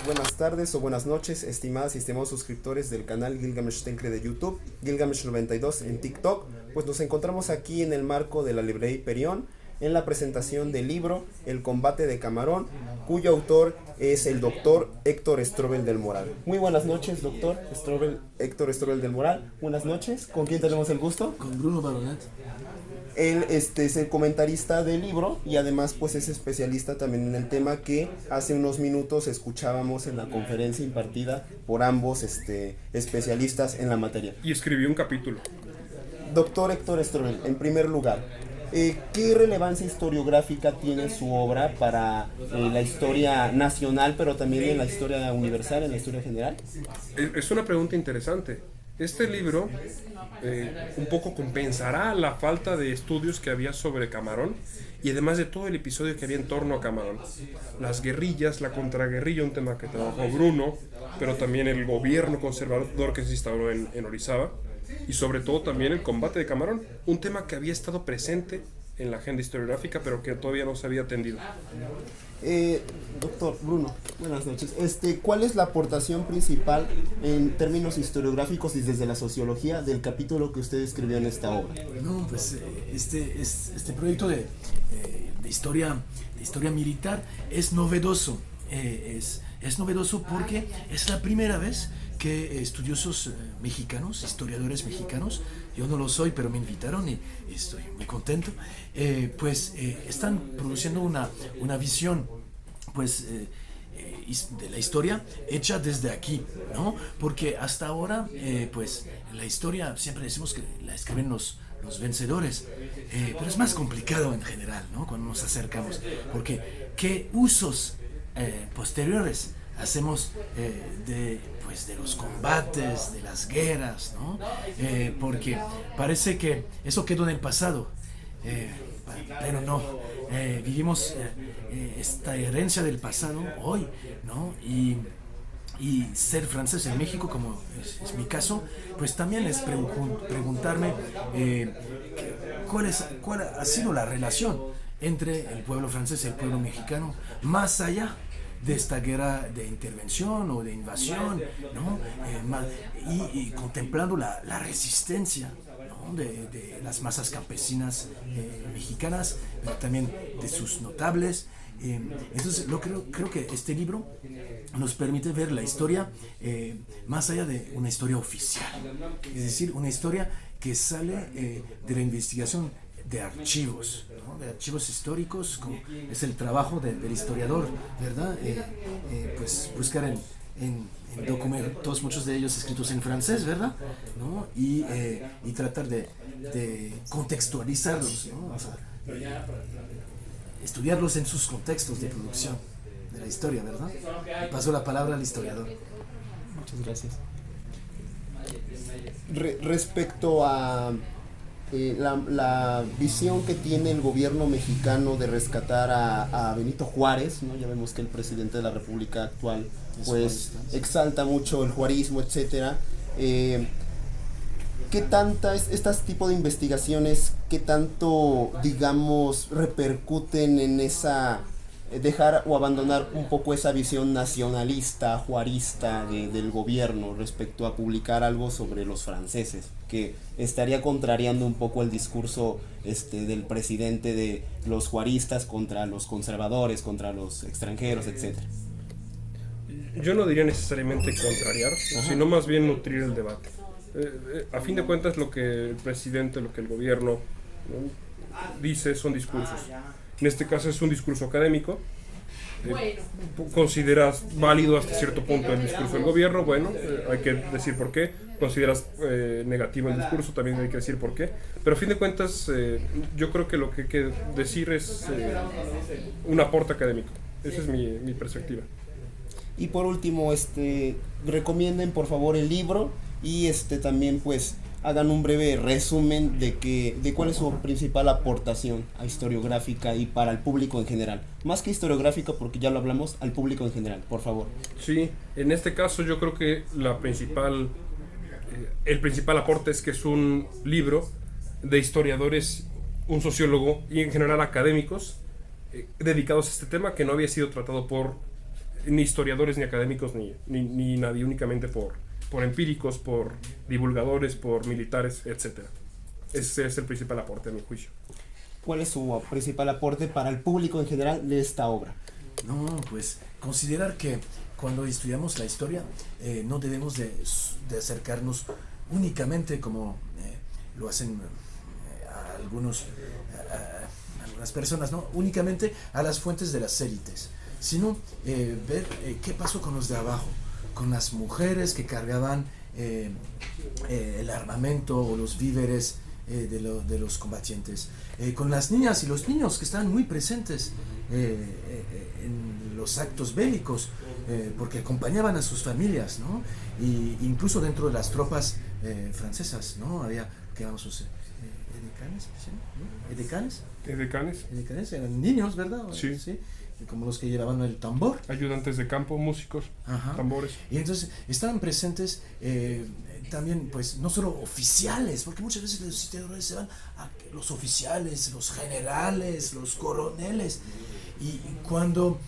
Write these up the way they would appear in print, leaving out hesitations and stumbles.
buenas tardes o buenas noches, estimadas y estimados suscriptores del canal Gilgamesh Tencre de YouTube, Gilgamesh92 en TikTok. Pues nos encontramos aquí en el marco de la librería Hiperión en la presentación del libro El combate de Camarón, cuyo autor es el doctor Héctor Strobel del Moral. Muy buenas noches, doctor Héctor Strobel del Moral. Buenas noches. ¿Con quién tenemos el gusto? Con Bruno Baronet. Él es el comentarista del libro y además pues es especialista también en el tema que hace unos minutos escuchábamos en la conferencia impartida por ambos especialistas en la materia. Y escribió un capítulo. Doctor Héctor Strobel, en primer lugar, ¿qué relevancia historiográfica tiene su obra para la historia nacional, pero también en la historia universal, en la historia general? Es una pregunta interesante. Este libro un poco compensará la falta de estudios que había sobre Camarón y además de todo el episodio que había en torno a Camarón. Las guerrillas, la contraguerrilla, un tema que trabajó Bruno, pero también el gobierno conservador que se instauró en Orizaba y sobre todo también el combate de Camarón, un tema que había estado presente en la agenda historiográfica pero que todavía no se había atendido. Doctor Bruno, buenas noches. ¿Cuál es la aportación principal en términos historiográficos y desde la sociología del capítulo que usted escribió en esta obra? No, pues este proyecto de historia militar es novedoso. Es novedoso porque es la primera vez que estudiosos mexicanos, historiadores mexicanos, yo no lo soy, pero me invitaron y estoy muy contento, están produciendo una visión de la historia hecha desde aquí, ¿no? Porque hasta ahora, la historia siempre decimos que la escriben los vencedores, pero es más complicado en general, ¿no? Cuando nos acercamos, porque ¿qué usos posteriores hacemos de los combates, de las guerras, ¿no? Porque parece que eso quedó en el pasado, pero no, vivimos esta herencia del pasado hoy, ¿no? Y ser francés en México, como es mi caso, pues también es preguntarme cuál ha sido la relación entre el pueblo francés y el pueblo mexicano, más allá de esta guerra de intervención o de invasión, ¿no? Y contemplando la resistencia, ¿no? de las masas campesinas mexicanas, pero también de sus notables. Entonces creo que este libro nos permite ver la historia más allá de una historia oficial, es decir, una historia que sale de la investigación de archivos, ¿no? De archivos históricos, como es el trabajo del historiador, ¿verdad? Pues buscar en documentos, muchos de ellos escritos en francés, ¿verdad? ¿No? Y tratar de contextualizarlos, ¿no? O sea, estudiarlos en sus contextos de producción de la historia, ¿verdad? Y paso la palabra al historiador. Muchas gracias. Respecto a la visión que tiene el gobierno mexicano de rescatar a Benito Juárez, ¿no? Ya vemos que el presidente de la República actual pues exalta mucho el juarismo, etcétera. ¿Qué tantas estas tipo de investigaciones, qué tanto, digamos, repercuten en esa dejar o abandonar un poco esa visión nacionalista, juarista del gobierno respecto a publicar algo sobre los franceses, que estaría contrariando un poco el discurso del presidente de los juaristas contra los conservadores, contra los extranjeros, etcétera? Yo no diría necesariamente contrariar, sino más bien nutrir el debate. A fin de cuentas, lo que el presidente, lo que el gobierno, ¿no?, dice son discursos. En este caso es un discurso académico. ¿Consideras válido hasta cierto punto el discurso del gobierno? Bueno, hay que decir por qué. ¿Consideras negativo el discurso? También hay que decir por qué. Pero a fin de cuentas, yo creo que lo que hay que decir es un aporte académico. Esa es mi perspectiva. Y por último, recomienden por favor el libro y también pues hagan un breve resumen de cuál es su principal aportación a historiográfica y para el público en general. Más que historiográfica, porque ya lo hablamos, al público en general, por favor. Sí, en este caso yo creo que el principal aporte es que es un libro de historiadores, un sociólogo y en general académicos dedicados a este tema que no había sido tratado por ni historiadores, ni académicos, ni nadie, únicamente por empíricos, por divulgadores, por militares, etc. Ese es el principal aporte, a mi juicio. ¿Cuál es su principal aporte para el público en general de esta obra? No, pues considerar que cuando estudiamos la historia no debemos de acercarnos únicamente como lo hacen algunas personas, ¿no? Únicamente a las fuentes de las élites, sino ver qué pasó con los de abajo, con las mujeres que cargaban el armamento o los víveres de los combatientes, con las niñas y los niños que estaban muy presentes en los actos bélicos, porque acompañaban a sus familias, ¿no? Y incluso dentro de las tropas francesas, ¿no? Había, ¿qué vamos a hacer? ¿Edecanes? ¿Sí? ¿No? ¿Edecanes? ¿Edecanes? Edecanes eran niños, ¿verdad? Sí. ¿Sí? Como los que llevaban el tambor. Ayudantes de campo, músicos, Ajá. tambores. Y entonces estaban presentes también, pues, no solo oficiales, porque muchas veces los historiadores se van a los oficiales, los generales, los coroneles, y cuando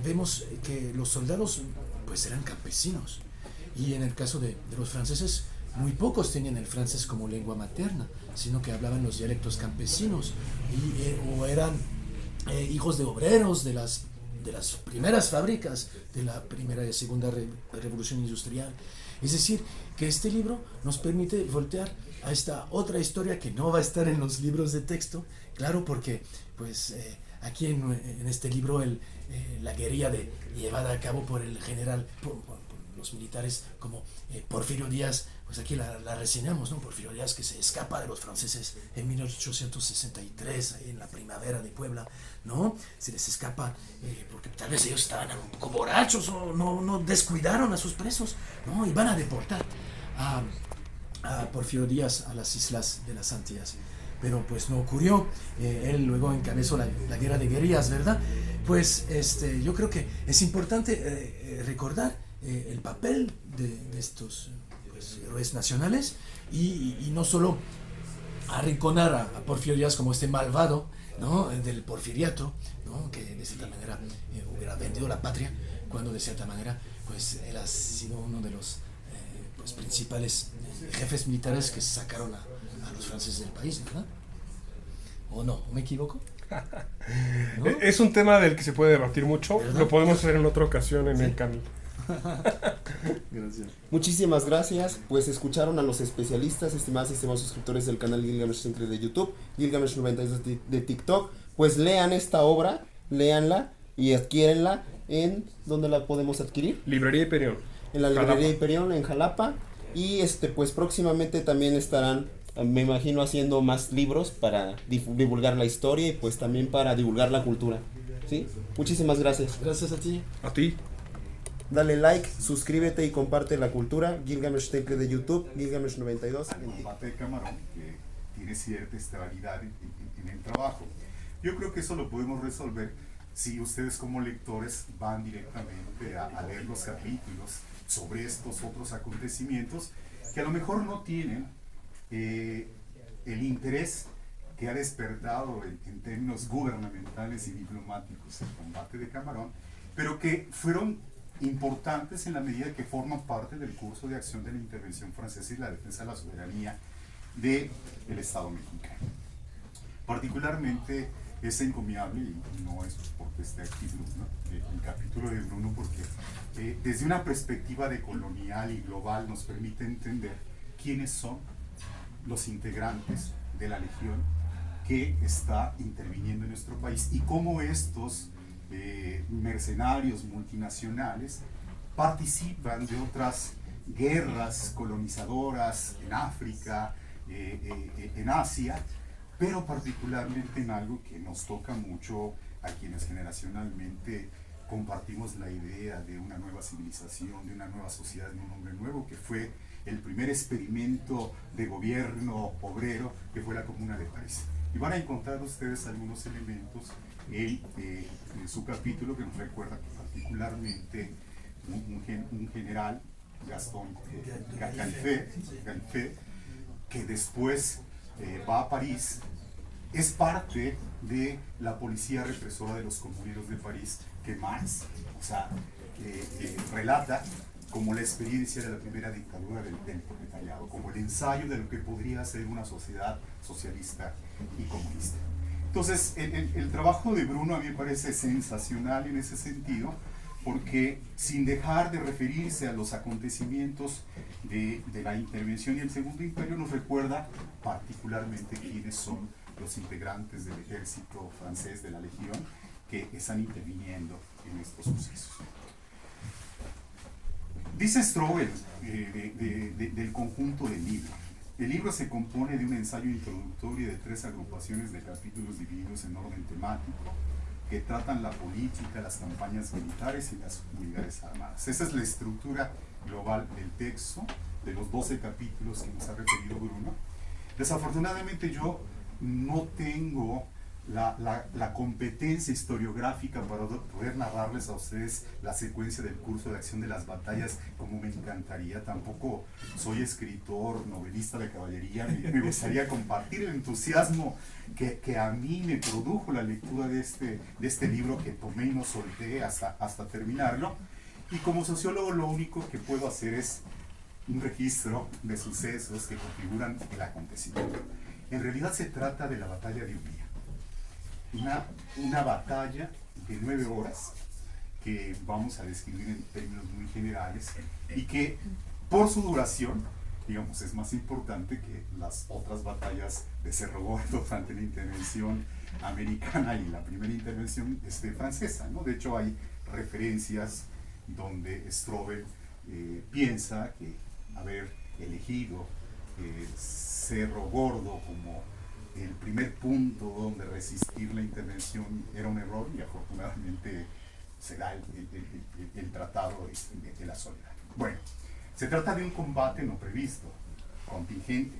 vemos que los soldados, pues, eran campesinos, y en el caso de los franceses, muy pocos tenían el francés como lengua materna, sino que hablaban los dialectos campesinos, o eran hijos de obreros de las primeras fábricas de la primera y segunda revolución industrial. Es decir, que este libro nos permite voltear a esta otra historia que no va a estar en los libros de texto, claro, porque pues aquí en este libro la guerrilla llevada a cabo por el general, por los militares como Porfirio Díaz, pues aquí la reseñamos, ¿no? Porfirio Díaz, que se escapa de los franceses en 1863, ahí en la primavera de Puebla, ¿no? Se les escapa porque tal vez ellos estaban un poco borrachos o no descuidaron a sus presos, ¿no? Y van a deportar a Porfirio Díaz a las islas de las Antillas. Pero pues no ocurrió. Él luego encabezó la guerra de guerrillas, ¿verdad? Pues yo creo que es importante recordar el papel de estos héroes nacionales y no solo arrinconar a Porfirio Díaz como este malvado, ¿no? Del porfiriato, ¿no? Que de cierta manera hubiera vendido la patria, cuando de cierta manera pues él ha sido uno de los pues, principales jefes militares que sacaron a los franceses del país, ¿verdad? ¿O no? ¿Me equivoco? ¿No? Es un tema del que se puede debatir mucho. ¿Verdad? Lo podemos hacer en otra ocasión en ¿Sí? el camino. Gracias. Muchísimas gracias, pues escucharon a los especialistas, estimados y estimados suscriptores del canal Gilgamesh Sinclair de YouTube, Gilgamesh 92 de TikTok, pues lean esta obra, léanla y adquiérenla en, ¿dónde la podemos adquirir? Librería Hiperión. En la librería Hiperión en Jalapa, y pues próximamente también estarán, me imagino, haciendo más libros para divulgar la historia y pues también para divulgar la cultura, ¿sí? Muchísimas gracias. Gracias a ti. A ti. Dale like, suscríbete y comparte la cultura. Gilgamesh Sinclair de YouTube, Gilgamesh 92. Al combate de Camarón, que tiene cierta estabilidad en el trabajo. Yo creo que eso lo podemos resolver si ustedes como lectores van directamente a leer los capítulos sobre estos otros acontecimientos que a lo mejor no tienen el interés que ha despertado en términos gubernamentales y diplomáticos el combate de Camarón, pero que fueron importantes en la medida que forman parte del curso de acción de la intervención francesa y la defensa de la soberanía del Estado mexicano. Particularmente es encomiable, y no es porque esté aquí Bruno, el capítulo de Bruno, porque desde una perspectiva decolonial y global nos permite entender quiénes son los integrantes de la legión que está interviniendo en nuestro país y cómo estos mercenarios multinacionales participan de otras guerras colonizadoras en África, en Asia, pero particularmente en algo que nos toca mucho a quienes generacionalmente compartimos la idea de una nueva civilización, de una nueva sociedad, de un hombre nuevo, que fue el primer experimento de gobierno obrero, que fue la Comuna de París. Y van a encontrar ustedes algunos elementos en su capítulo que nos recuerda que particularmente un general, Gastón Galfé, que después va a París es parte de la policía represora de los comuneros de París que Marx, o sea, relata como la experiencia de la primera dictadura del proletariado, como el ensayo de lo que podría ser una sociedad socialista y comunista. Entonces, el trabajo de Bruno a mí me parece sensacional en ese sentido, porque sin dejar de referirse a los acontecimientos de la intervención y el Segundo Imperio, nos recuerda particularmente quiénes son los integrantes del ejército francés, de la Legión, que están interviniendo en estos sucesos. Dice Strobel del conjunto del libro. El libro se compone de un ensayo introductorio de 3 agrupaciones de capítulos divididos en orden temático que tratan la política, las campañas militares y las unidades armadas. Esa es la estructura global del texto, de los 12 capítulos que nos ha referido Bruno. Desafortunadamente yo no tengo la competencia historiográfica para poder narrarles a ustedes la secuencia del curso de acción de las batallas como me encantaría. Tampoco soy escritor, novelista de caballería. Me gustaría compartir el entusiasmo que a mí me produjo la lectura de este libro que tomé y no solté hasta terminarlo. Y como sociólogo lo único que puedo hacer es un registro de sucesos que configuran el acontecimiento. En realidad se trata de la batalla de Umbría. Una batalla de 9 horas que vamos a describir en términos muy generales y que por su duración, digamos, es más importante que las otras batallas de Cerro Gordo durante la intervención americana y la primera intervención francesa, ¿no? De hecho hay referencias donde Strobel piensa que haber elegido Cerro Gordo como el primer punto donde resistir la intervención era un error y afortunadamente se da el tratado de la soledad. Bueno, se trata de un combate no previsto, contingente,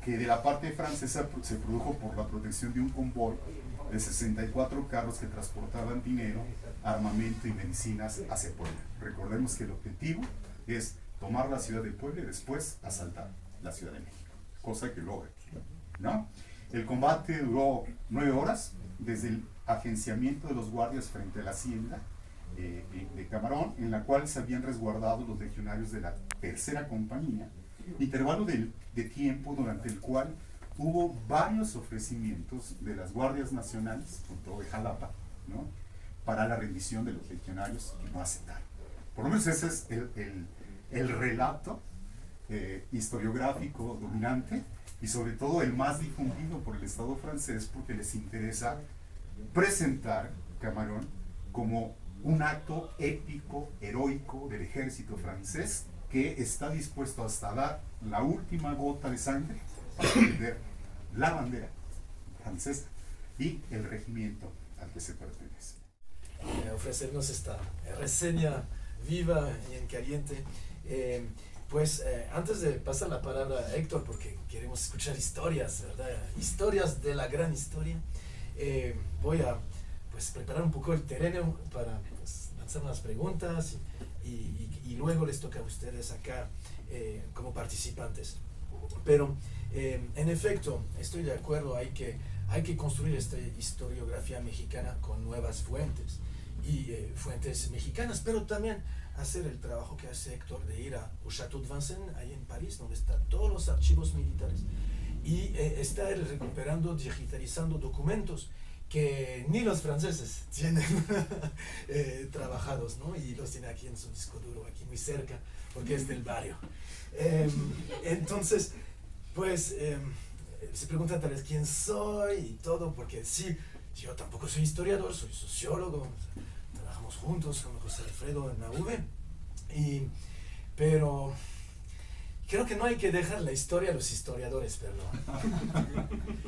que de la parte francesa se produjo por la protección de un convoy de 64 carros que transportaban dinero, armamento y medicinas hacia Puebla. Recordemos que el objetivo es tomar la ciudad de Puebla y después asaltar la Ciudad de México, cosa que logra, ¿no? El combate duró 9 horas, desde el agenciamiento de los guardias frente a la hacienda de Camarón, en la cual se habían resguardado los legionarios de la tercera compañía, intervalo de tiempo durante el cual hubo varios ofrecimientos de las guardias nacionales, sobre todo de Jalapa, ¿no?, para la rendición de los legionarios que no aceptaron. Por lo menos ese es el relato historiográfico dominante y sobre todo el más difundido por el Estado francés, porque les interesa presentar Camarón como un acto épico, heroico del ejército francés que está dispuesto hasta dar la última gota de sangre para defender la bandera francesa y el regimiento al que se pertenece. Ofrecernos esta reseña viva y en caliente. Antes de pasar la palabra a Héctor, porque queremos escuchar historias, ¿verdad? Historias de la gran historia, voy a preparar un poco el terreno para lanzar unas preguntas y luego les toca a ustedes acá como participantes. Pero en efecto, estoy de acuerdo, hay que construir esta historiografía mexicana con nuevas fuentes y fuentes mexicanas, pero también hacer el trabajo que hace Héctor de ir a Château de Vincennes, ahí en París, donde están todos los archivos militares, y está él recuperando, digitalizando documentos que ni los franceses tienen trabajados, ¿no? Y los tiene aquí en su disco duro, aquí muy cerca, porque es del barrio. Entonces, se preguntan tal vez quién soy y todo, porque sí, yo tampoco soy historiador, soy sociólogo, trabajamos juntos con José Alfredo en la UV, pero creo que no hay que dejar la historia a los historiadores, perdón,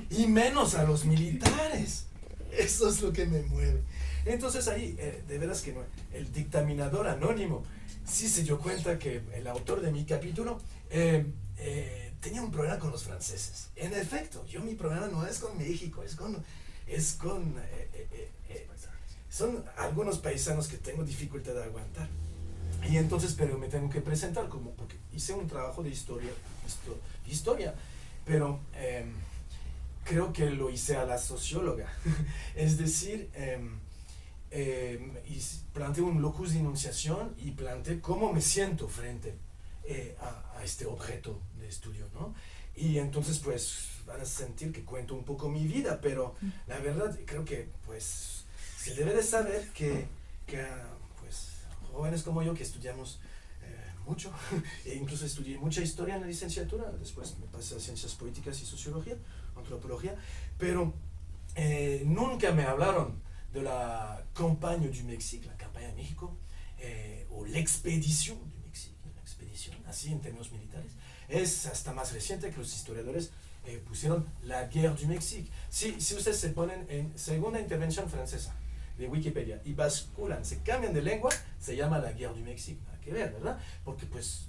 y menos a los militares. Eso es lo que me mueve. Entonces ahí, de veras que no, el dictaminador anónimo sí se dio cuenta que el autor de mi capítulo tenía un problema con los franceses. En efecto, mi problema no es con México, son algunos paisanos que tengo dificultad de aguantar. Y entonces, pero me tengo que presentar porque hice un trabajo de historia, pero creo que lo hice a la socióloga. Es decir, y planteé un locus de enunciación y planteé cómo me siento frente a este objeto de estudio, ¿no? Y entonces pues van a sentir que cuento un poco mi vida, pero la verdad creo que pues se debe de saber que pues jóvenes como yo que estudiamos mucho, e incluso estudié mucha historia en la licenciatura, después me pasé a ciencias políticas y sociología, antropología, pero nunca me hablaron de la campaña du Mexique, la campaña de México, o la expedición du Mexique, la expedición, así en términos militares. Es hasta más reciente que los historiadores pusieron la guerra du Mexique. Si ustedes se ponen en segunda intervención francesa de Wikipedia y basculan, se cambian de lengua, se llama la guerra du Mexique. Nada que ver, ¿verdad? Porque pues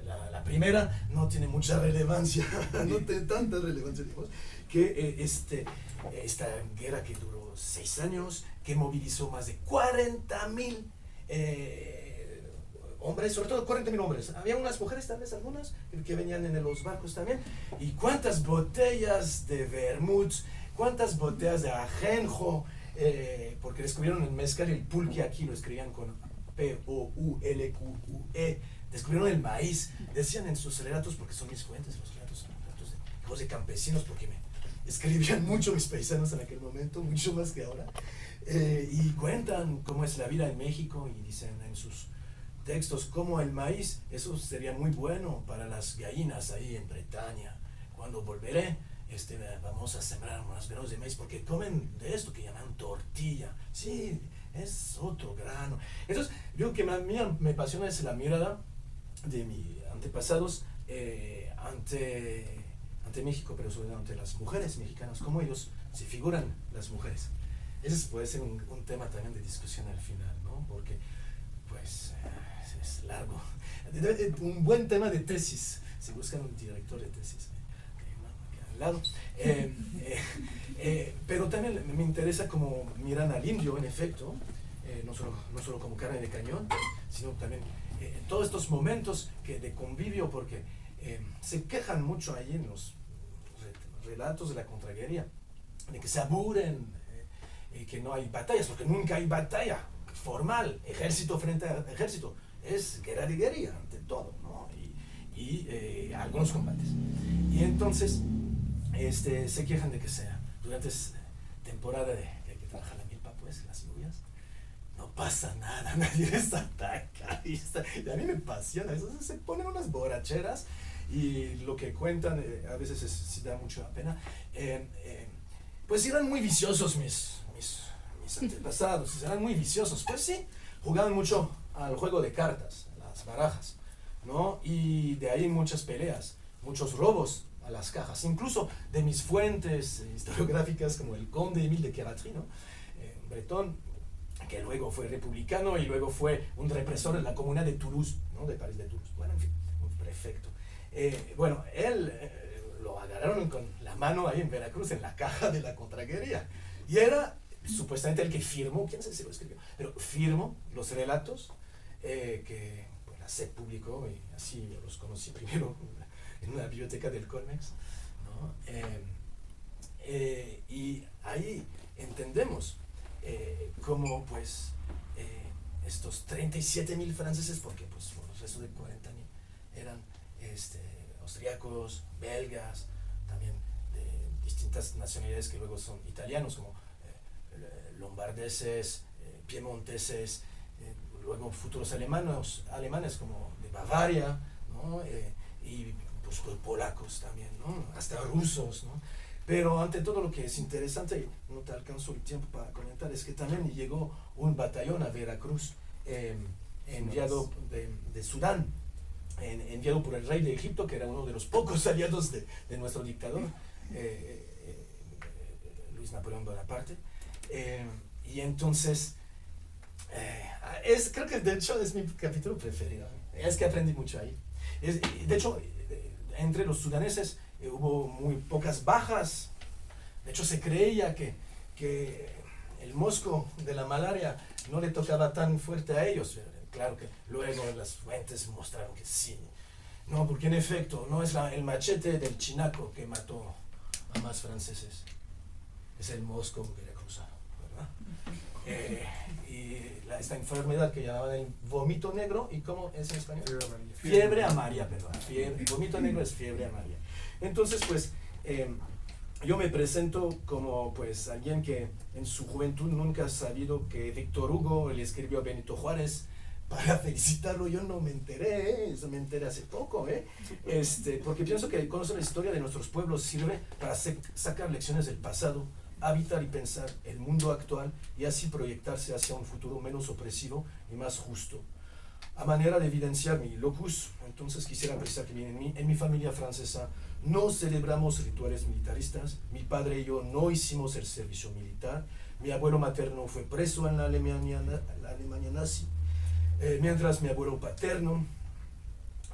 la primera no tiene mucha relevancia, no tiene tanta relevancia, digamos, que esta guerra que duró 6 años, que movilizó más de 40,000 hombres, sobre todo 40,000 hombres. Había unas mujeres, tal vez algunas, que venían en los barcos también. Y cuántas botellas de vermut, cuántas botellas de ajenjo, porque descubrieron el mezcal y el pulque, aquí lo escribían con P-O-U-L-Q-U-E. Descubrieron el maíz, decían en sus relatos, porque son mis fuentes, los relatos de hijos de campesinos, porque me escribían mucho mis paisanos en aquel momento, mucho más que ahora. Y cuentan cómo es la vida en México y dicen en sus textos cómo el maíz, eso sería muy bueno para las gallinas ahí en Bretaña. Cuando volveré, vamos a sembrar unos granos de maíz porque comen de esto que llaman tortilla. Sí, es otro grano. Entonces, yo que me apasiona es la mirada de mis antepasados ante México, pero sobre todo ante las mujeres mexicanas, cómo ellos se figuran las mujeres. Ese puede ser un tema también de discusión al final, ¿no? Porque, pues, es largo. Un buen tema de tesis, si buscan un director de tesis, al lado. Pero también me interesa cómo miran al indio, en efecto, no solo como carne de cañón, sino también todos estos momentos de convivio, porque se quejan mucho ahí en los relatos de la contraguerra, de que se aburren, que no hay batallas, porque nunca hay batalla formal, ejército frente a ejército, es guerra de guerrilla ante todo, ¿no? Y algunos combates. Y entonces se quejan de que sea durante temporada de que hay que trabajar la milpa, pues, las lluvias, no pasa nada, nadie les ataca, y a mí me apasiona eso, se ponen unas borracheras. Y lo que cuentan a veces sí da mucha pena. Pues eran muy viciosos mis antepasados, eran muy viciosos. Pues sí, jugaban mucho al juego de cartas, a las barajas, ¿no? Y de ahí muchas peleas, muchos robos a las cajas. Incluso de mis fuentes historiográficas, como el conde Émile de Queratry, ¿no? Bretón, que luego fue republicano y luego fue un represor en la comuna de Toulouse, ¿no? De París de Toulouse. Bueno, en fin, un prefecto. Bueno, él lo agarraron con la mano ahí en Veracruz en la caja de la contraguerrilla y era supuestamente el que firmó, quién sabe si lo escribió, pero firmó los relatos que pues, la SEP publicó y así yo los conocí primero en una biblioteca del Colmex, ¿no? Y ahí entendemos cómo pues estos 37,000 franceses, porque pues por el resto de 40,000 eran austriacos, belgas, también de distintas nacionalidades que luego son italianos, como lombardeses, piemonteses, luego futuros alemanes como de Bavaria, ¿no? Y pues polacos también, ¿no? Hasta rusos, ¿no? Pero ante todo lo que es interesante, no te alcanzo el tiempo para comentar, es que también llegó un batallón a Veracruz, enviado de Sudán, enviado por el rey de Egipto, que era uno de los pocos aliados de nuestro dictador, Luis Napoleón Bonaparte. Y entonces, creo que de hecho es mi capítulo preferido. Es que aprendí mucho ahí. De hecho, entre los sudaneses hubo muy pocas bajas. De hecho, se creía que el mosco de la malaria no le tocaba tan fuerte a ellos. Claro que luego las fuentes mostraron que sí. No, porque en efecto no es el machete del chinaco que mató a más franceses. Es el mosco veracruzano, ¿verdad? Esta enfermedad que llamaban el vómito negro, ¿y cómo es en español? Fiebre amarilla, perdón. Vómito negro es fiebre amarilla. Entonces, pues, yo me presento como pues alguien que en su juventud nunca ha sabido que Víctor Hugo le escribió a Benito Juárez para felicitarlo. Yo no me enteré, eso me enteré hace poco, porque pienso que conocer la historia de nuestros pueblos sirve para sacar lecciones del pasado, habitar y pensar el mundo actual y así proyectarse hacia un futuro menos opresivo y más justo. A manera de evidenciar mi locus, entonces quisiera precisar que en mi familia francesa no celebramos rituales militaristas, mi padre y yo no hicimos el servicio militar, mi abuelo materno fue preso en la Alemania nazi, mientras mi abuelo paterno,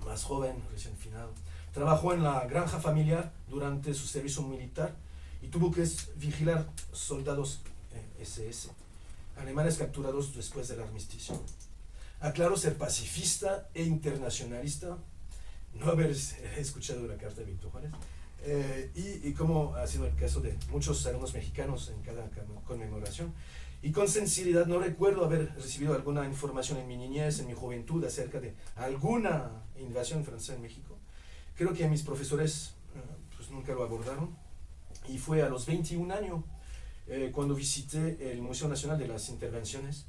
más joven, recién finado, trabajó en la granja familiar durante su servicio militar y tuvo que vigilar soldados SS, alemanes capturados después del armisticio. Aclaro ser pacifista e internacionalista, no haber escuchado la carta de Víctor Juárez, y como ha sido el caso de muchos alumnos mexicanos en cada conmemoración. Y con sinceridad no recuerdo haber recibido alguna información en mi niñez, en mi juventud, acerca de alguna invasión francesa en México. Creo que mis profesores pues nunca lo abordaron. Y fue a los 21 años, cuando visité el Museo Nacional de las Intervenciones,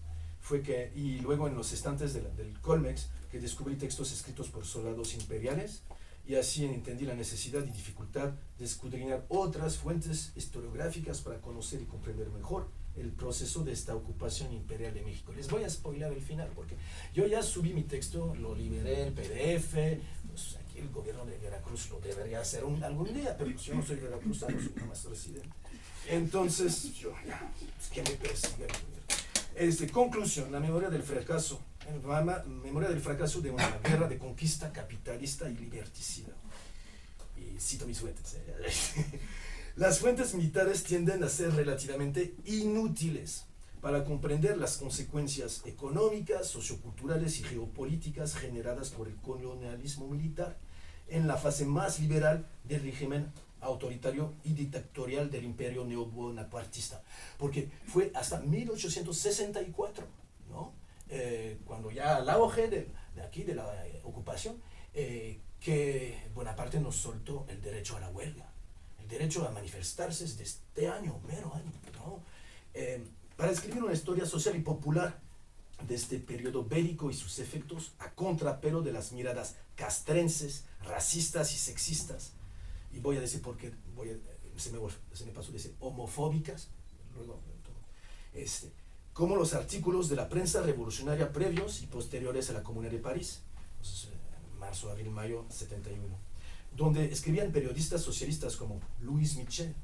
y luego en los estantes del Colmex, que descubrí textos escritos por soldados imperiales, y así entendí la necesidad y dificultad de escudriñar otras fuentes historiográficas para conocer y comprender mejor el proceso de esta ocupación imperial de México. Les voy a spoiler el final, porque yo ya subí mi texto, lo liberé en PDF, pues aquí el gobierno de Veracruz lo debería hacer algún día, pero pues yo no soy veracruzano, soy nomás residente. Entonces, yo ya, que me persiga el gobierno. Conclusión, la memoria del fracaso, de una guerra de conquista capitalista y liberticida. Y cito mis fuentes. Las fuentes militares tienden a ser relativamente inútiles para comprender las consecuencias económicas, socioculturales y geopolíticas generadas por el colonialismo militar en la fase más liberal del régimen autoritario y dictatorial del imperio neobonapartista, porque fue hasta 1864, ¿no? Cuando ya al auge de la ocupación, que Bonaparte nos soltó el derecho a la huelga, el derecho a manifestarse desde este año, mero año, ¿no? Para escribir una historia social y popular de este periodo bélico y sus efectos a contrapelo de las miradas castrenses, racistas y sexistas, y voy a decir por qué se me pasó de decir homofóbicas, luego como los artículos de la prensa revolucionaria previos y posteriores a la Comuna de París, marzo, abril, mayo 71, donde escribían periodistas socialistas como Louis Michel,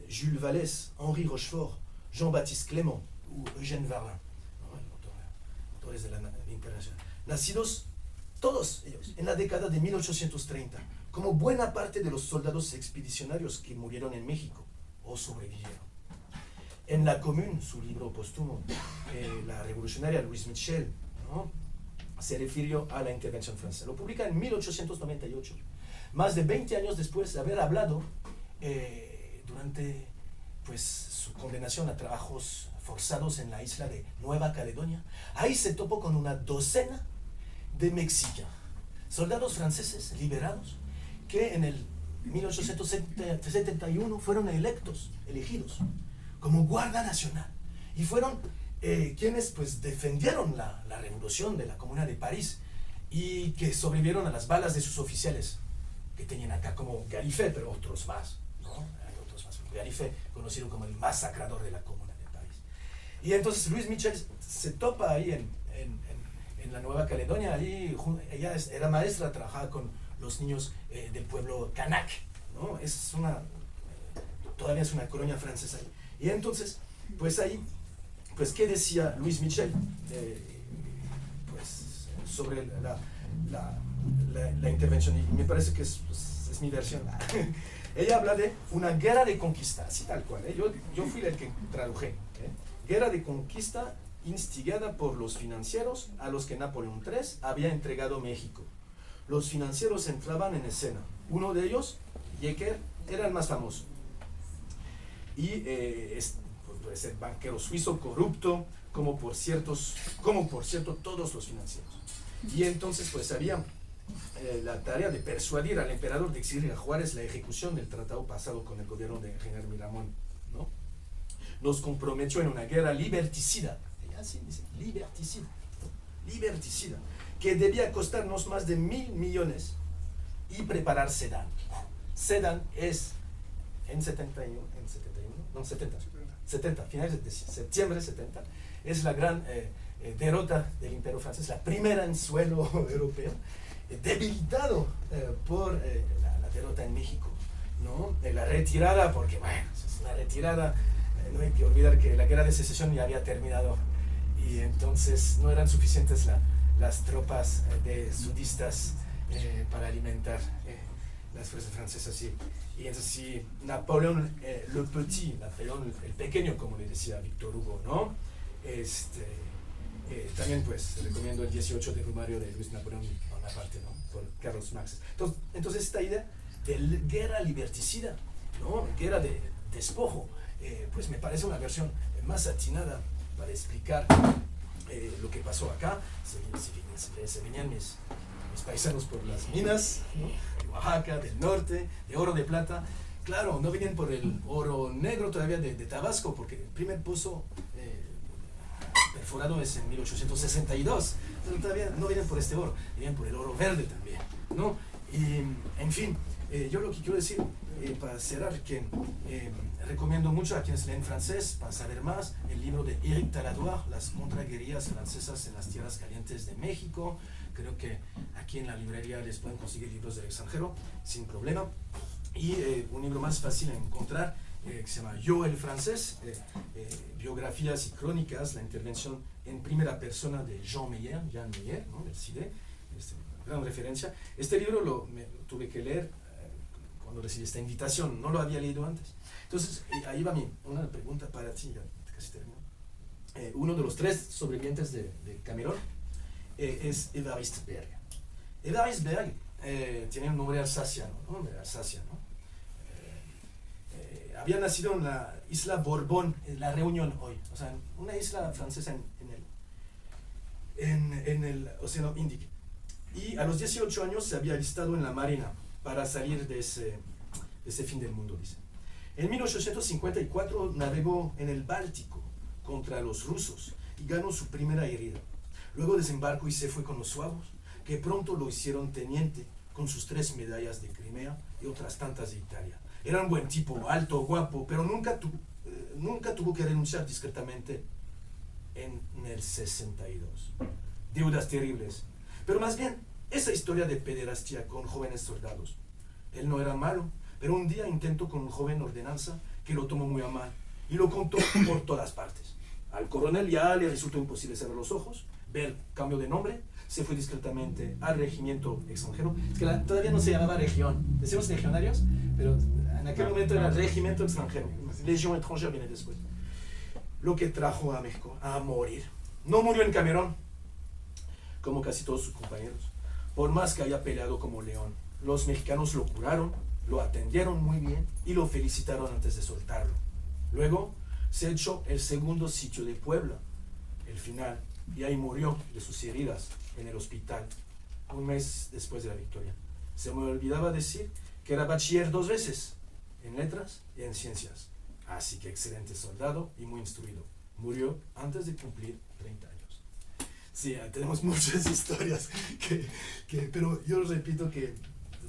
Jules Vallès, Henri Rochefort, Jean-Baptiste Clément o Eugène Varlin, ¿no? Autores de la Internacional, nacidos todos ellos en la década de 1830, como buena parte de los soldados expedicionarios que murieron en México o sobrevivieron. En La Commune, su libro póstumo, la revolucionaria Louise Michel, ¿no?, se refirió a la intervención francesa. Lo publica en 1898, más de 20 años después de haber hablado durante pues, su condenación a trabajos forzados en la isla de Nueva Caledonia. Ahí se topó con una docena de mexicanos, soldados franceses liberados, que en el 1871 fueron elegidos como Guardia Nacional y fueron quienes pues defendieron la revolución de la Comuna de París y que sobrevivieron a las balas de sus oficiales que tenían acá, como Galifet, pero otros más, ¿no? Hay otros más. Galifet, conocido como el masacrador de la Comuna de París. Y entonces Louise Michel se topa ahí en la Nueva Caledonia. Ahí ella era maestra, trabajaba con los niños del pueblo Kanak, ¿no? Todavía es una colonia francesa ahí. Y entonces, pues ahí, pues ¿qué decía Louise Michel pues, sobre la intervención? Y me parece que es mi versión. Ella habla de una guerra de conquista, así tal cual, ¿eh? Yo fui el que traduje, ¿eh? Guerra de conquista instigada por los financieros a los que Napoleón III había entregado México. Los financieros entraban en escena. Uno de ellos, Yecker, era el más famoso. y puede ser banquero suizo corrupto, como por cierto todos los financieros. Y entonces pues había la tarea de persuadir al emperador de exigir a Juárez la ejecución del tratado pasado con el gobierno de general Miramón, ¿no? Nos comprometió en una guerra liberticida, así dice, liberticida, que debía costarnos más de 1.000 millones y preparar Sedan. Sedan es en 70, finales de septiembre 70, es la gran derrota del Imperio francés, la primera en suelo europeo, debilitado por la derrota en México, ¿no? La retirada, porque bueno, es una retirada, no hay que olvidar que la guerra de secesión ya había terminado y entonces no eran suficientes las tropas de sudistas para alimentar las fuerzas francesas, y entonces sí, Napoleón le Petit, Napoleón el pequeño, como le decía Víctor Hugo, ¿no? También pues recomiendo el 18 de Brumario de Luis Napoleón Bonaparte, ¿no? Por Carlos Marx. Entonces esta idea de guerra liberticida, ¿no? Guerra de despojo, pues me parece una versión más atinada para explicar lo que pasó acá. Se venían mis paisanos por las minas, ¿no? De Oaxaca, del norte, de oro de plata. Claro, no venían por el oro negro todavía de Tabasco, porque el primer pozo perforado es en 1862, pero todavía no vienen por este oro, vienen por el oro verde también, ¿no? Y, en fin, yo lo que quiero decir, para cerrar, que recomiendo mucho a quienes leen francés, para saber más, el libro de Éric Taladoire, Las contraguerrillas francesas en las tierras calientes de México. Creo que aquí en la librería les pueden conseguir libros del extranjero sin problema. Y un libro más fácil de encontrar, que se llama Yo el francés, biografías y crónicas, la intervención en primera persona de Jean Meyer, ¿no? Del CIDE, gran referencia. Este libro lo tuve que leer cuando recibí esta invitación, no lo había leído antes. Entonces, ahí va una pregunta para ti, ya casi termino. Uno de los 3 sobrevivientes de Cameron es Évariste Berg. Évariste Berg tiene un nombre alsaciano, ¿no? Había nacido en la isla Borbón, en la Reunión hoy, o sea, una isla francesa en el Océano Índico. Y a los 18 años se había alistado en la marina para salir de ese fin del mundo, dice. En 1854 navegó en el Báltico contra los rusos y ganó su primera herida. Luego desembarcó y se fue con los suavos, que pronto lo hicieron teniente con sus 3 medallas de Crimea y otras tantas de Italia. Era un buen tipo, alto, guapo, pero nunca tuvo que renunciar discretamente en el 62. Deudas terribles. Pero más bien, esa historia de pederastia con jóvenes soldados. Él no era malo, pero un día intentó con un joven ordenanza que lo tomó muy a mal y lo contó por todas partes. Al coronel ya le resultó imposible cerrar los ojos, ver cambio de nombre, se fue discretamente al regimiento extranjero. Es que todavía no se llamaba región, decimos legionarios, pero en aquel momento era regimiento extranjero. Legión étrangère viene después. Lo que trajo a México a morir. No murió en Camerón, como casi todos sus compañeros, por más que haya peleado como león. Los mexicanos lo curaron, lo atendieron muy bien y lo felicitaron antes de soltarlo. Luego se echó el segundo sitio de Puebla, el final, y ahí murió de sus heridas en el hospital, un mes después de la victoria. Se me olvidaba decir que era bachiller 2 veces, en letras y en ciencias. Así que excelente soldado y muy instruido. Murió antes de cumplir 30 años. Sí, tenemos muchas historias, pero yo repito que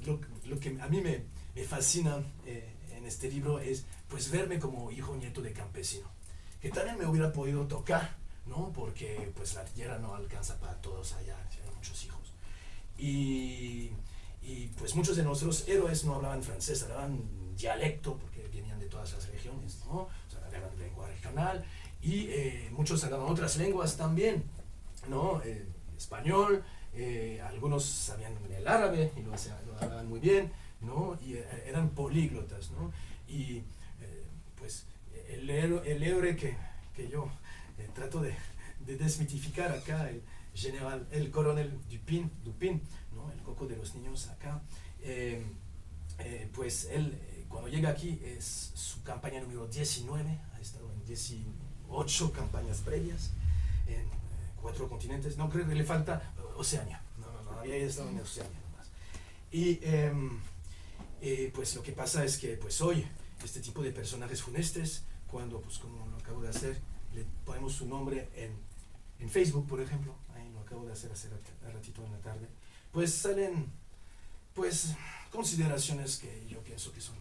lo que a mí me fascina en este libro es pues verme como hijo nieto de campesino, que también me hubiera podido tocar, ¿no? Porque pues la tierra no alcanza para todos allá, hay muchos hijos. Y pues muchos de nuestros héroes no hablaban francés, hablaban dialecto, porque venían de todas las regiones, ¿no? O sea, hablaban lengua regional, y muchos hablaban otras lenguas también, ¿no? Español, algunos sabían el árabe y lo hablaban muy bien, ¿no? Y eran políglotas, ¿no? Y pues el héroe que yo trato de desmitificar acá, el coronel Dupin, ¿no? El coco de los niños acá, pues él cuando llega aquí es su campaña número 19, ha estado en 18 campañas previas, en 4 continentes, no creo que le falta Oceanía, no, había estado en Oceanía nomás. Y pues lo que pasa es que pues hoy este tipo de personajes funestes, cuando pues como lo acabo de hacer, le ponemos su nombre en Facebook, por ejemplo, ahí lo acabo de hacer hace ratito en la tarde, pues salen pues consideraciones que yo pienso que son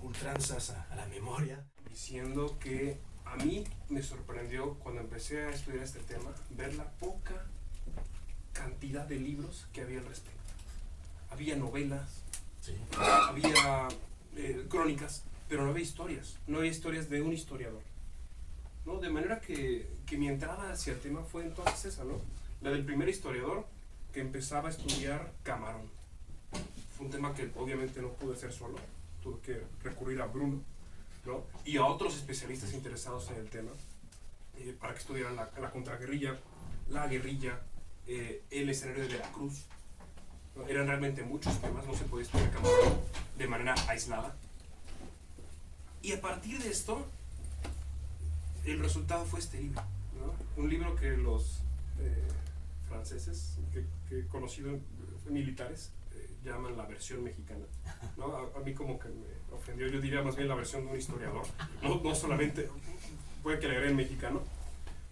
ultranzas a la memoria. Diciendo que a mí me sorprendió cuando empecé a estudiar este tema ver la poca cantidad de libros que había al respecto. Había novelas, Sí. había crónicas, pero no había historias de un historiador, ¿no? De manera que mi entrada hacia el tema fue entonces esa, ¿no? La del primer historiador que empezaba a estudiar Camarón. Fue un tema que obviamente no pude hacer solo, tuve que recurrir a Bruno, ¿no? Y a otros especialistas interesados en el tema para que estudiaran la contraguerrilla, la guerrilla, el escenario de Veracruz, ¿no? Eran realmente muchos temas, no se podía estudiar Camarón de manera aislada. Y a partir de esto, el resultado fue este libro, ¿no? Un libro que los franceses, que he conocido militares, llaman la versión mexicana, ¿no? A mí como que me ofendió, yo diría más bien la versión de un historiador, no solamente, puede que le agreguen mexicano,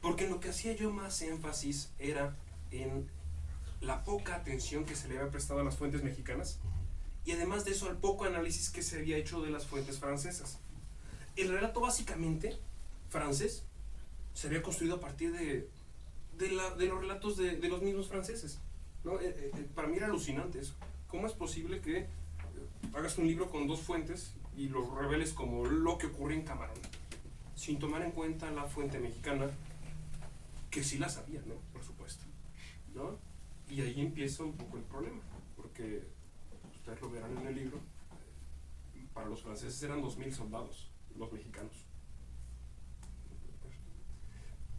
porque en lo que hacía yo más énfasis era en la poca atención que se le había prestado a las fuentes mexicanas, y además de eso al poco análisis que se había hecho de las fuentes francesas. El relato básicamente francés se había construido a partir de los relatos de los mismos franceses, ¿no? Para mí era alucinante eso. ¿Cómo es posible que hagas un libro con 2 fuentes y lo reveles como lo que ocurre en Camarón, sin tomar en cuenta la fuente mexicana, que sí la sabía, ¿no? Por supuesto, ¿no? Y ahí empieza un poco el problema, porque ustedes lo verán en el libro, para los franceses eran 2000 soldados, los mexicanos.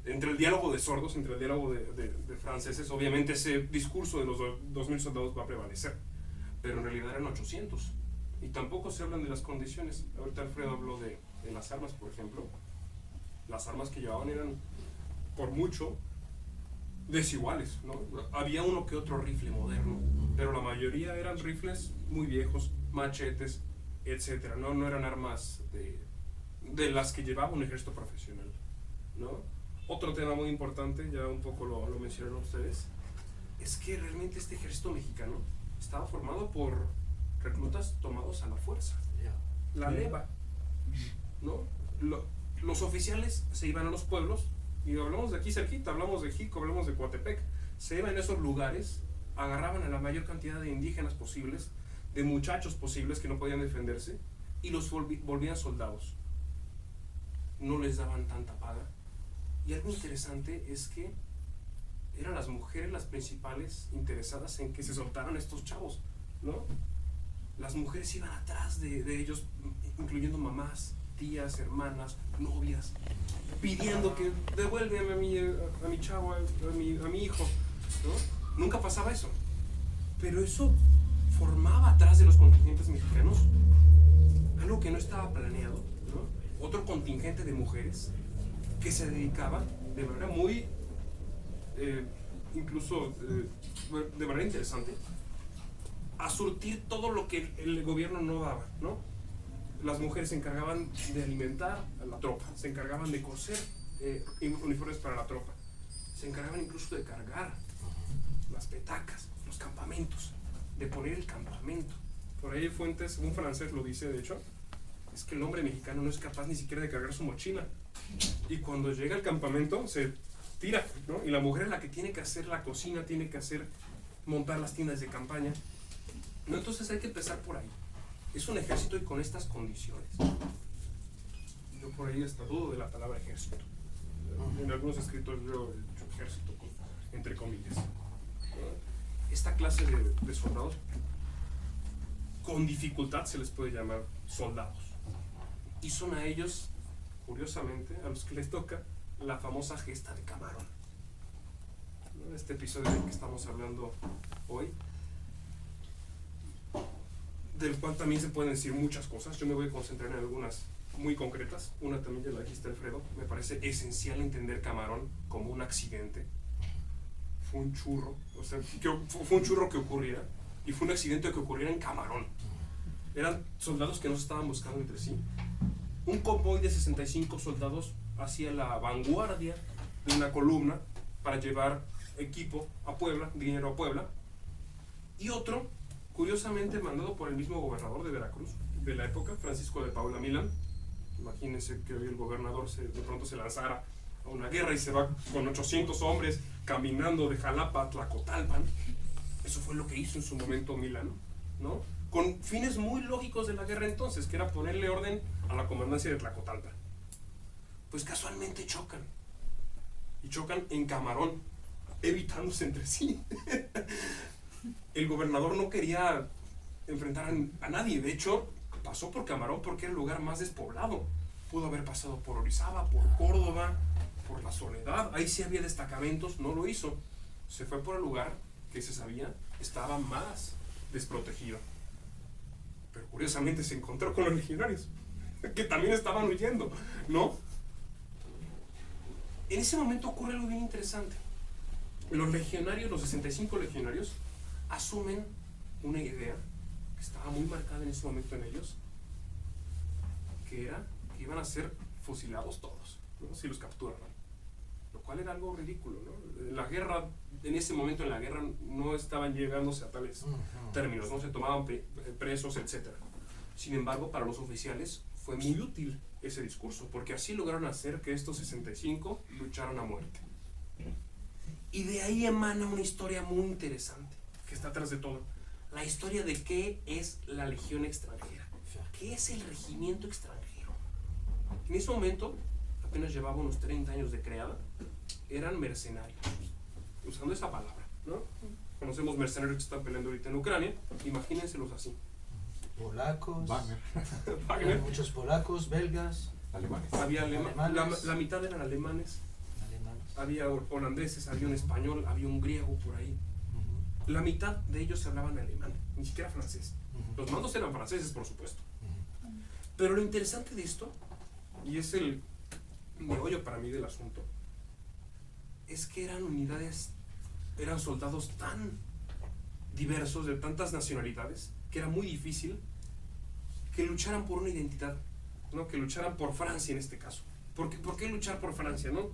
Entre el diálogo de sordos, entre el diálogo de franceses, obviamente ese discurso de los 2000 soldados va a prevalecer, pero en realidad eran 800, y tampoco se hablan de las condiciones. Ahorita Alfredo habló de las armas, por ejemplo. Las armas que llevaban eran, por mucho, desiguales, ¿no? Había uno que otro rifle moderno, pero la mayoría eran rifles muy viejos, machetes, etcétera. No eran armas de las que llevaba un ejército profesional, ¿no? Otro tema muy importante, ya un poco lo mencionaron ustedes, es que realmente este ejército mexicano estaba formado por reclutas tomados a la fuerza, la leva, ¿no? Los oficiales se iban a los pueblos, y hablamos de aquí cerquita, hablamos de Jico, hablamos de Coatepec, se iban a esos lugares, agarraban a la mayor cantidad de indígenas posibles, de muchachos posibles que no podían defenderse, y los volvían soldados. No les daban tanta paga. Y algo interesante es que eran las mujeres las principales interesadas en que se soltaran estos chavos, ¿no? Las mujeres iban atrás de ellos, incluyendo mamás, tías, hermanas, novias, pidiendo que devuélveme a mi chavo, a mi hijo, ¿no? Nunca pasaba eso, pero eso formaba atrás de los contingentes mexicanos algo que no estaba planeado, ¿no? Otro contingente de mujeres que se dedicaba de manera muy, incluso de manera interesante, a surtir todo lo que el gobierno no daba, ¿no? Las mujeres se encargaban de alimentar a la tropa, se encargaban de coser uniformes para la tropa, se encargaban incluso de cargar las petacas, los campamentos, de poner el campamento. Por ahí Fuentes, un francés lo dice de hecho, es que el hombre mexicano no es capaz ni siquiera de cargar su mochila, y cuando llega al campamento se tira, ¿no? Y la mujer es la que tiene que hacer la cocina, tiene que montar las tiendas de campaña, ¿no? Entonces hay que empezar por ahí. Es un ejército y con estas condiciones. Yo por ahí hasta dudo de la palabra ejército. En algunos escritos yo he dicho ejército entre comillas. Esta clase de soldados, con dificultad se les puede llamar soldados. Y son a ellos, curiosamente, a los que les toca la famosa gesta de Camarón. Este episodio del que estamos hablando hoy del cual también se pueden decir muchas cosas. Yo me voy a concentrar en algunas muy concretas. Una también ya la dijiste, Alfredo. Me parece esencial entender Camarón como un accidente. Fue un churro, o sea, fue un churro que ocurriera, y fue un accidente que ocurriera en Camarón. Eran soldados que no se estaban buscando entre sí. Un convoy de 65 soldados hacia la vanguardia de una columna para llevar equipo a Puebla, dinero a Puebla, y otro, curiosamente, mandado por el mismo gobernador de Veracruz de la época, Francisco de Paula Milán. Imagínense que hoy el gobernador de pronto se lanzara a una guerra y se va con 800 hombres caminando de Jalapa a Tlacotalpan. Eso fue lo que hizo en su momento Milán, ¿no? Con fines muy lógicos de la guerra entonces, que era ponerle orden a la comandancia de Tlacotalpan. Pues casualmente chocan, y chocan en Camarón, evitándose entre sí. El gobernador no quería enfrentar a nadie, de hecho pasó por Camarón porque era el lugar más despoblado. Pudo haber pasado por Orizaba, por Córdoba, por La Soledad, ahí sí había destacamentos, no lo hizo. Se fue por el lugar que se sabía estaba más desprotegido. Pero curiosamente se encontró con los legionarios, que también estaban huyendo, ¿no? En ese momento ocurre algo bien interesante. Los legionarios, los 65 legionarios, asumen una idea que estaba muy marcada en ese momento en ellos, que era que iban a ser fusilados todos, ¿no? Si los capturaban, lo cual era algo ridículo, ¿no? La guerra, en ese momento en la guerra no estaban llegándose a tales términos, no se tomaban presos, etc. Sin embargo, para los oficiales fue muy útil ese discurso, porque así lograron hacer que estos 65 lucharan a muerte. Y de ahí emana una historia muy interesante que está atrás de todo. La historia de qué es la legión extranjera, qué es el regimiento extranjero. En ese momento, apenas llevaba unos 30 años de creada, eran mercenarios, usando esa palabra, ¿no? Conocemos mercenarios que están peleando ahorita en Ucrania, imagínenselos así. Polacos, Wagner. muchos polacos, belgas, Alemanes. Había alemanes. la mitad eran alemanes, había holandeses, había un español, había un griego por ahí. La mitad de ellos hablaban alemán, ni siquiera francés. Los mandos eran franceses, por supuesto. Pero lo interesante de esto, y es el meollo para mí del asunto, es que eran unidades, eran soldados tan diversos, de tantas nacionalidades, que era muy difícil que lucharan por una identidad, ¿no? Que lucharan por Francia en este caso. ¿Por qué luchar por Francia, no?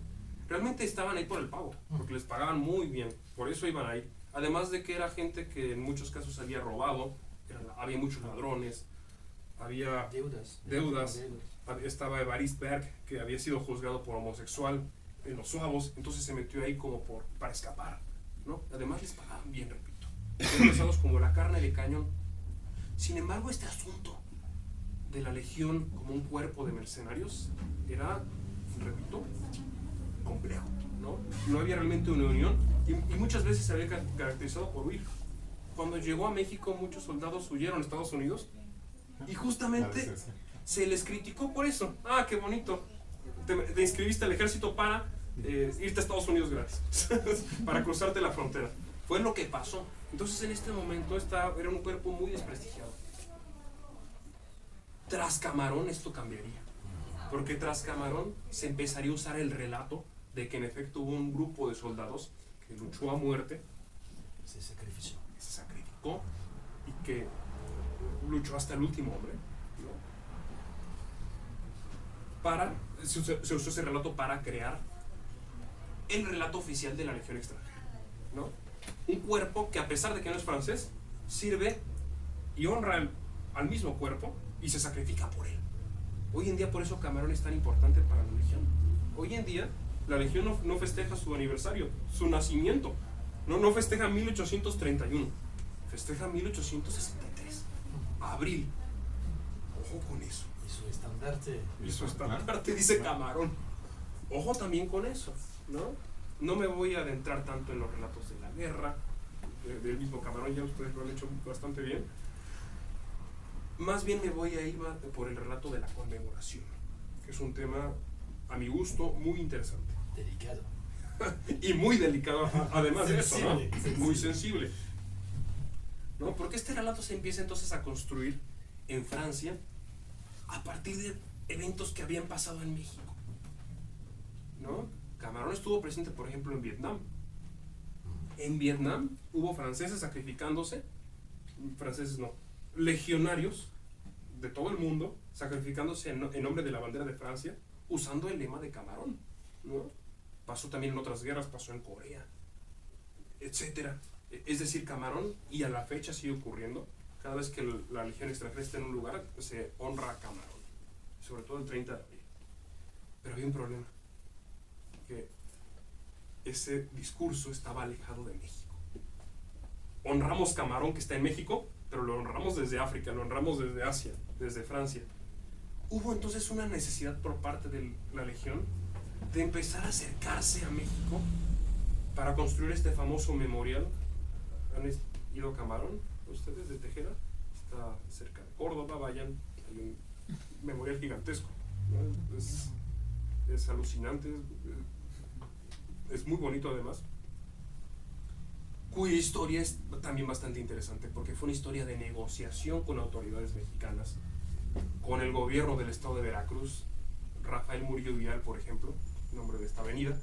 Realmente estaban ahí por el pago, porque les pagaban muy bien, por eso iban ahí. Además de que era gente que en muchos casos había robado, había muchos ladrones, había deudas. Estaba Evariste Berg, que había sido juzgado por homosexual en los suavos, entonces se metió ahí como para escapar, ¿no? Además les pagaban bien, repito. Eran pesados como la carne de cañón. Sin embargo, este asunto de la legión como un cuerpo de mercenarios era, repito, complejo, ¿no? No había realmente una unión y muchas veces se había caracterizado por huir. Cuando llegó a México, muchos soldados huyeron a Estados Unidos y justamente se les criticó por eso. Ah, qué bonito, te inscribiste al ejército para irte a Estados Unidos gratis, para cruzarte la frontera. Fue lo que pasó. Entonces en este momento era un cuerpo muy desprestigiado. Tras Camarón esto cambiaría, porque tras Camarón se empezaría a usar el relato de que en efecto hubo un grupo de soldados que luchó a muerte, se sacrificó y que luchó hasta el último hombre, ¿no? Se usó ese relato para crear el relato oficial de la Legión extranjera, ¿no? Un cuerpo que, a pesar de que no es francés, sirve y honra al mismo cuerpo y se sacrifica por él. Hoy en día por eso Camarón es tan importante para la Legión. Hoy en día la Legión no festeja su aniversario, su nacimiento. No festeja 1831, festeja 1863, abril. Ojo con eso. Y su estandarte dice Camarón. Ojo también con eso, ¿no? No me voy a adentrar tanto en los relatos de la guerra, del mismo Camarón, ya ustedes lo han hecho bastante bien. Más bien me voy a ir por el relato de la conmemoración, que es un tema, a mi gusto, muy interesante. Delicado. Y muy delicado, además de eso, ¿no? Sensible. Muy sensible. ¿no? Porque este relato se empieza entonces a construir en Francia a partir de eventos que habían pasado en México, ¿no? Camarón estuvo presente, por ejemplo, en Vietnam. En Vietnam hubo franceses sacrificándose, franceses no, legionarios de todo el mundo sacrificándose en nombre de la bandera de Francia, usando el lema de Camarón, ¿no? Pasó también en otras guerras, pasó en Corea, etcétera. Es decir, Camarón, y a la fecha sigue ocurriendo, cada vez que la legión extranjera está en un lugar, se honra a Camarón, sobre todo el 30 de abril. Pero había un problema, que ese discurso estaba alejado de México. Honramos Camarón, que está en México, pero lo honramos desde África, lo honramos desde Asia, desde Francia. Hubo entonces una necesidad por parte de la legión de empezar a acercarse a México para construir este famoso memorial. ¿Han ido a Camarón ustedes de Tejeda? Está cerca de Córdoba, vayan, hay un memorial gigantesco, ¿no? Es alucinante, es muy bonito además, cuya historia es también bastante interesante, porque fue una historia de negociación con autoridades mexicanas, con el gobierno del estado de Veracruz. Rafael Murillo Vidal, por ejemplo, nombre de esta avenida,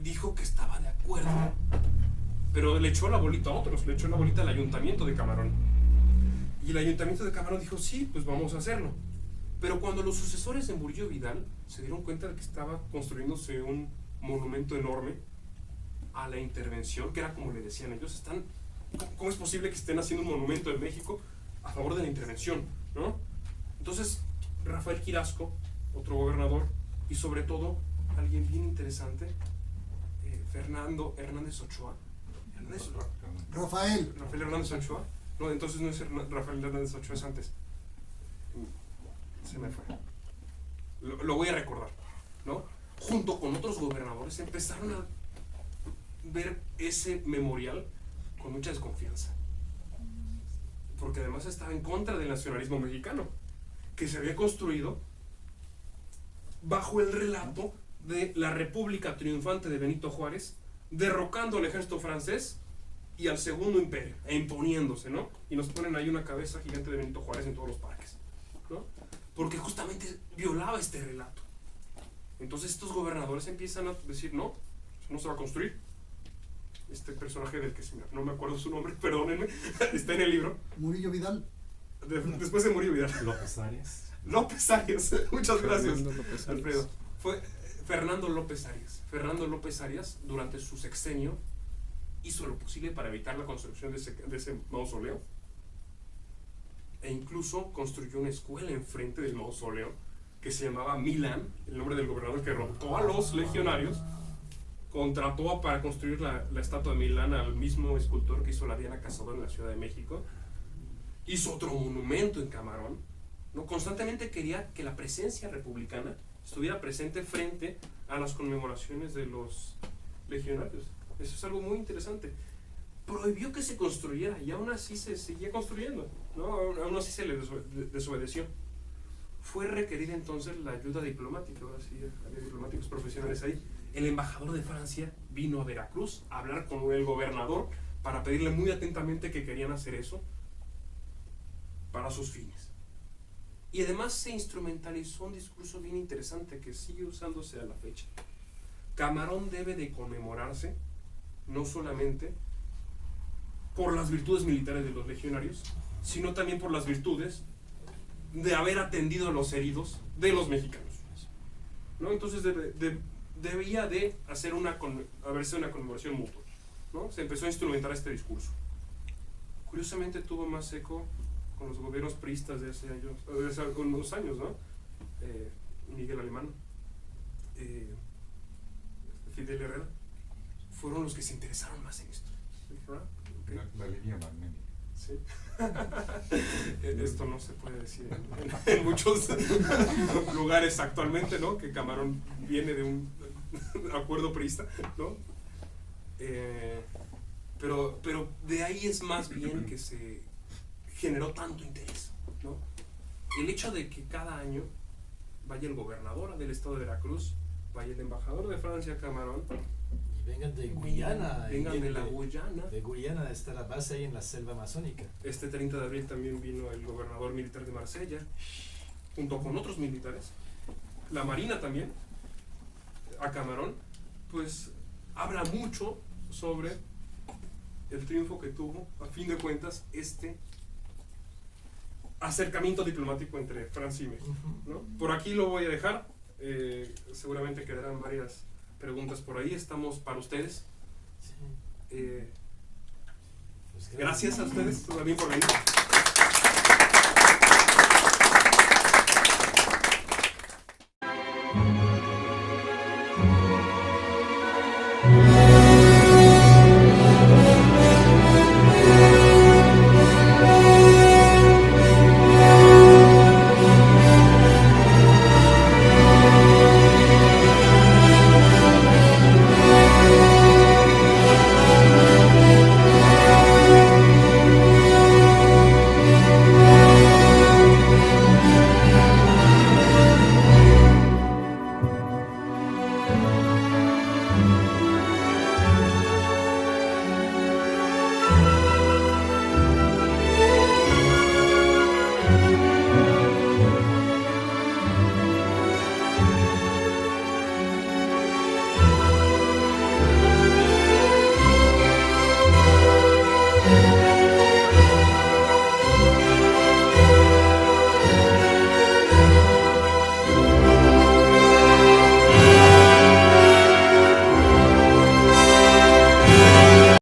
dijo que estaba de acuerdo, pero le echó la bolita a otros, le echó la bolita al ayuntamiento de Camarón, y el ayuntamiento de Camarón dijo, sí, pues vamos a hacerlo. Pero cuando los sucesores de Murillo Vidal se dieron cuenta de que estaba construyéndose un monumento enorme a la intervención, que era como le decían ellos, ¿cómo es posible que estén haciendo un monumento en México a favor de la intervención, ¿no? Entonces, Rafael Quirasco, otro gobernador, y sobre todo, alguien bien interesante, Fernando Hernández Ochoa. Rafael Hernández Ochoa. No, entonces no es Rafael Hernández Ochoa, es antes. Se me fue. Lo voy a recordar, ¿no? Junto con otros gobernadores empezaron a ver ese memorial con mucha desconfianza, porque además estaba en contra del nacionalismo mexicano, que se había construido bajo el relato de la República Triunfante de Benito Juárez, derrocando al ejército francés y al Segundo Imperio, e imponiéndose, ¿no? Y nos ponen ahí una cabeza gigante de Benito Juárez en todos los parques, ¿no? Porque justamente violaba este relato. Entonces estos gobernadores empiezan a decir, no, eso no se va a construir. Este personaje del que no me acuerdo su nombre, perdónenme, está en el libro. Murillo Vidal. Después de Murillo Vidal. López Arias. López Arias, muchas gracias, Fernando López Arias. Alfredo. Fue Fernando López Arias. Fernando López Arias, durante su sexenio, hizo lo posible para evitar la construcción de ese mausoleo, e incluso construyó una escuela enfrente del mausoleo que se llamaba Milán, el nombre del gobernador que derrotó a los legionarios. Contrató para construir la estatua de Milán al mismo escultor que hizo la Diana Cazadora en la Ciudad de México. Hizo otro monumento en Camarón, ¿no? Constantemente quería que la presencia republicana estuviera presente frente a las conmemoraciones de los legionarios. Eso es algo muy interesante. Prohibió que se construyera y aún así se seguía construyendo, ¿no? Aún así se le desobedeció. Fue requerida entonces la ayuda diplomática, así había diplomáticos profesionales ahí. El embajador de Francia vino a Veracruz a hablar con el gobernador para pedirle muy atentamente que querían hacer eso para sus fines. Y además se instrumentalizó un discurso bien interesante que sigue usándose a la fecha. Camarón debe de conmemorarse no solamente por las virtudes militares de los legionarios, sino también por las virtudes de haber atendido a los heridos de los mexicanos, ¿no? Entonces debía de haberse una conmemoración mutua, ¿no? Se empezó a instrumentar este discurso. Curiosamente tuvo más eco con los gobiernos priistas de hace algunos años, ¿no? Miguel Alemán, Fidel Herrera, fueron los que se interesaron más en esto. Okay. La línea magnética. Sí. Esto no se puede decir en muchos lugares actualmente, ¿no? Que Camarón viene de un acuerdo priista, ¿no? Pero de ahí es más bien que se generó tanto interés, ¿no? El hecho de que cada año vaya el gobernador del estado de Veracruz vaya el embajador de Francia a Camarón, Y vengan de Guyana. vengan y de la Guyana. De Guyana está la base ahí en la selva amazónica. Este 30 de abril también vino el gobernador militar de Marsella, junto con otros militares. La Marina también, a Camarón, pues habla mucho sobre el triunfo que tuvo, a fin de cuentas, este acercamiento diplomático entre Francia y México, ¿no? Por aquí lo voy a dejar, seguramente quedarán varias preguntas por ahí, estamos para ustedes. Sí. Pues Gracias a ustedes también por venir.